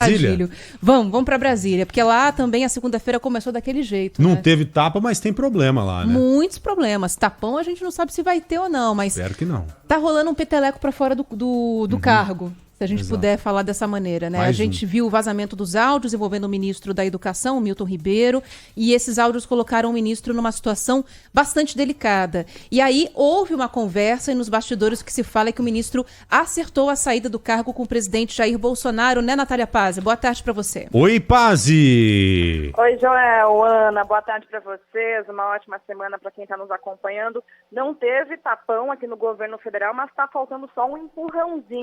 Brasília. Vamos para Brasília, porque lá também a segunda-feira começou daquele jeito. Não né? teve tapa, mas tem problema lá, né? Muitos problemas. Tapão a gente não sabe se vai ter ou não, mas Espero que não. tá rolando um peteleco para fora do cargo. Se a gente Exato. puder falar dessa maneira, né? Mais a gente viu o vazamento dos áudios envolvendo o ministro da Educação, o Milton Ribeiro, e esses áudios colocaram o ministro numa situação bastante delicada. E aí houve uma conversa e nos bastidores que se fala é que o ministro acertou a saída do cargo com o presidente Jair Bolsonaro, né, Natália Pazzi? Boa tarde para você. Oi, Pazzi! Oi, Joel, Ana, boa tarde para vocês, uma ótima semana para quem está nos acompanhando. Não teve tapão aqui no governo federal, mas está faltando só um empurrãozinho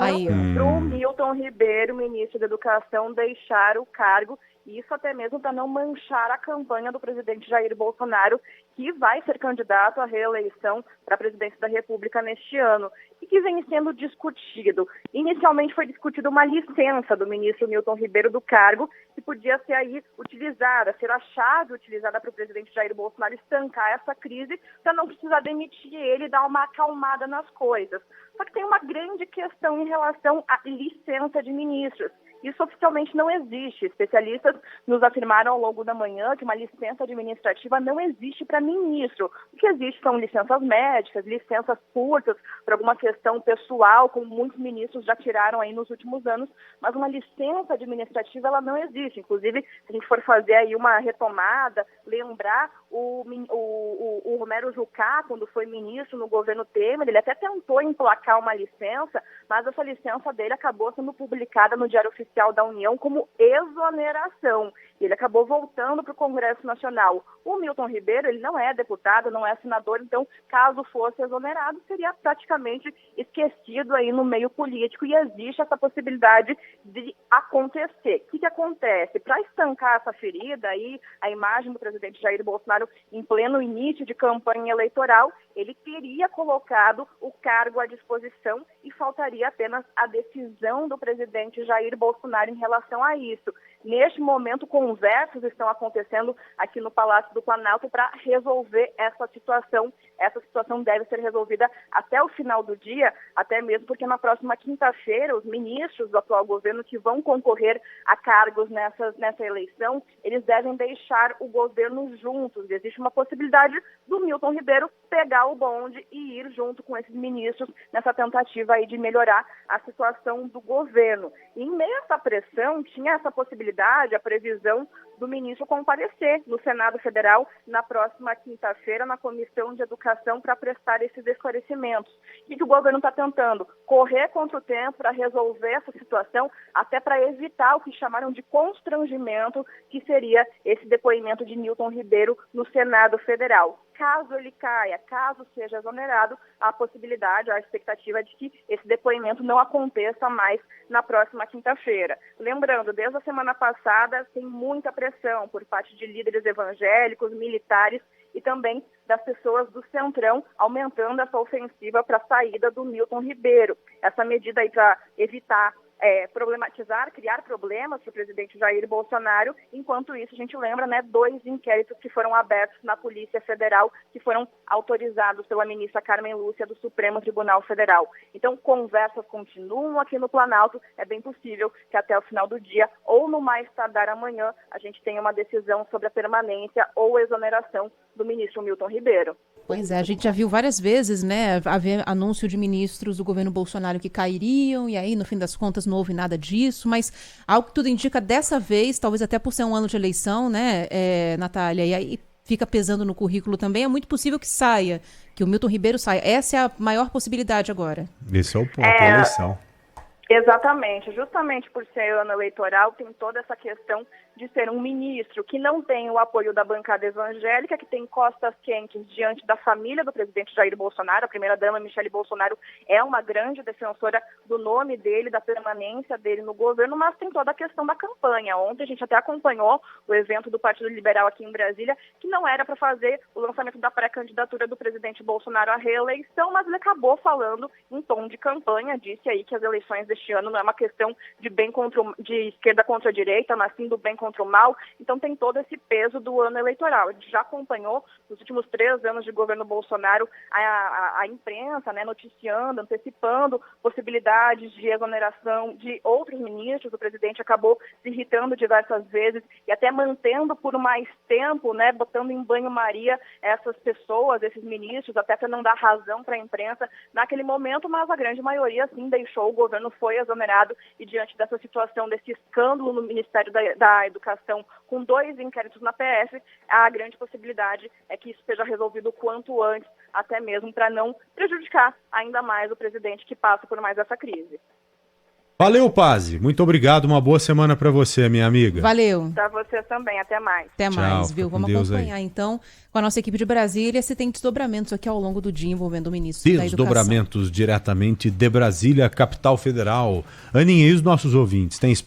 para o Milton Ribeiro, ministro da Educação, deixar o cargo, e isso até mesmo para não manchar a campanha do presidente Jair Bolsonaro, que vai ser candidato à reeleição para a presidência da República neste ano, e que vem sendo discutido. Inicialmente foi discutida uma licença do ministro Milton Ribeiro do cargo, que podia ser aí utilizada, ser a chave utilizada para o presidente Jair Bolsonaro estancar essa crise, para não precisar demitir ele e dar uma acalmada nas coisas. Só que tem uma grande questão em relação à licença de ministros. Isso oficialmente não existe. Especialistas nos afirmaram ao longo da manhã que uma licença administrativa não existe para ministro. O que existe são licenças médicas, licenças curtas para alguma questão pessoal, como muitos ministros já tiraram aí nos últimos anos, mas uma licença administrativa ela não existe. Inclusive, se a gente for fazer aí uma retomada, lembrar o Romero Jucá, quando foi ministro no governo Temer, ele até tentou emplacar uma licença, mas essa licença dele acabou sendo publicada no Diário Oficial da União como exoneração. E ele acabou voltando para o Congresso Nacional. O Milton Ribeiro, ele não é deputado, não é senador, então, caso fosse exonerado, seria praticamente esquecido aí no meio político, e existe essa possibilidade de acontecer. O que acontece? Para estancar essa ferida aí, a imagem do presidente Jair Bolsonaro em pleno início de campanha eleitoral, ele teria colocado o cargo à disposição e faltaria apenas a decisão do presidente Jair Bolsonaro em relação a isso. Neste momento, conversas estão acontecendo aqui no Palácio do Planalto para resolver essa situação. Essa situação deve ser resolvida até o final do dia, até mesmo porque na próxima quinta-feira, os ministros do atual governo que vão concorrer a cargos nessa eleição, eles devem deixar o governo juntos. Existe uma possibilidade do Milton Ribeiro pegar o bonde e ir junto com esses ministros nessa tentativa aí de melhorar a situação do governo. E em meio a essa pressão, tinha essa possibilidade, a previsão do ministro comparecer no Senado Federal na próxima quinta-feira na Comissão de Educação para prestar esses esclarecimentos. O que o governo está tentando? Correr contra o tempo para resolver essa situação, até para evitar o que chamaram de constrangimento, que seria esse depoimento de Milton Ribeiro no Senado Federal. Caso ele caia, caso seja exonerado, há a possibilidade, a expectativa de que esse depoimento não aconteça mais na próxima quinta-feira. Lembrando, desde a semana passada, tem muita pressão por parte de líderes evangélicos, militares e também das pessoas do Centrão, aumentando essa ofensiva para a saída do Milton Ribeiro. Essa medida aí para evitar problematizar, criar problemas para o presidente Jair Bolsonaro. Enquanto isso, a gente lembra, 2 inquéritos que foram abertos na Polícia Federal, que foram autorizados pela ministra Carmen Lúcia do Supremo Tribunal Federal. Então, conversas continuam aqui no Planalto. É bem possível que até o final do dia, ou no mais tardar amanhã, a gente tenha uma decisão sobre a permanência ou exoneração do ministro Milton Ribeiro. Pois é, a gente já viu várias vezes, haver anúncio de ministros do governo Bolsonaro que cairiam, e aí, no fim das contas, não houve nada disso, mas algo que tudo indica dessa vez, talvez até por ser um ano de eleição, Natália, e aí fica pesando no currículo também, é muito possível que saia, que o Milton Ribeiro saia. Essa é a maior possibilidade agora. Esse é o ponto, a eleição. Exatamente, justamente por ser ano eleitoral, tem toda essa questão de ser um ministro que não tem o apoio da bancada evangélica, que tem costas quentes diante da família do presidente Jair Bolsonaro. A primeira-dama, Michele Bolsonaro, é uma grande defensora do nome dele, da permanência dele no governo, mas tem toda a questão da campanha. Ontem a gente até acompanhou o evento do Partido Liberal aqui em Brasília, que não era para fazer o lançamento da pré-candidatura do presidente Bolsonaro à reeleição, mas ele acabou falando em tom de campanha, disse aí que as eleições deste deste ano não é uma questão de esquerda contra a direita, mas sim do bem contra o mal. Então tem todo esse peso do ano eleitoral. A gente já acompanhou nos últimos 3 anos de governo Bolsonaro a imprensa, né, noticiando, antecipando possibilidades de exoneração de outros ministros. O presidente acabou se irritando diversas vezes e até mantendo por mais tempo, né, botando em banho-maria essas pessoas, esses ministros, até para não dar razão para a imprensa naquele momento, mas a grande maioria sim deixou, o governo foi exonerado e diante dessa situação, desse escândalo no Ministério da Educação, com 2 inquéritos na PF, a grande possibilidade é que isso seja resolvido o quanto antes, até mesmo para não prejudicar ainda mais o presidente que passa por mais essa crise. Valeu, Pazzi. Muito obrigado. Uma boa semana para você, minha amiga. Valeu. Para você também. Até mais. Até Tchau, mais, viu? Vamos acompanhar, aí. então, com a nossa equipe de Brasília, se tem desdobramentos aqui ao longo do dia envolvendo o ministro da Educação. Desdobramentos diretamente de Brasília, capital federal. Aninha, e os nossos ouvintes? Tem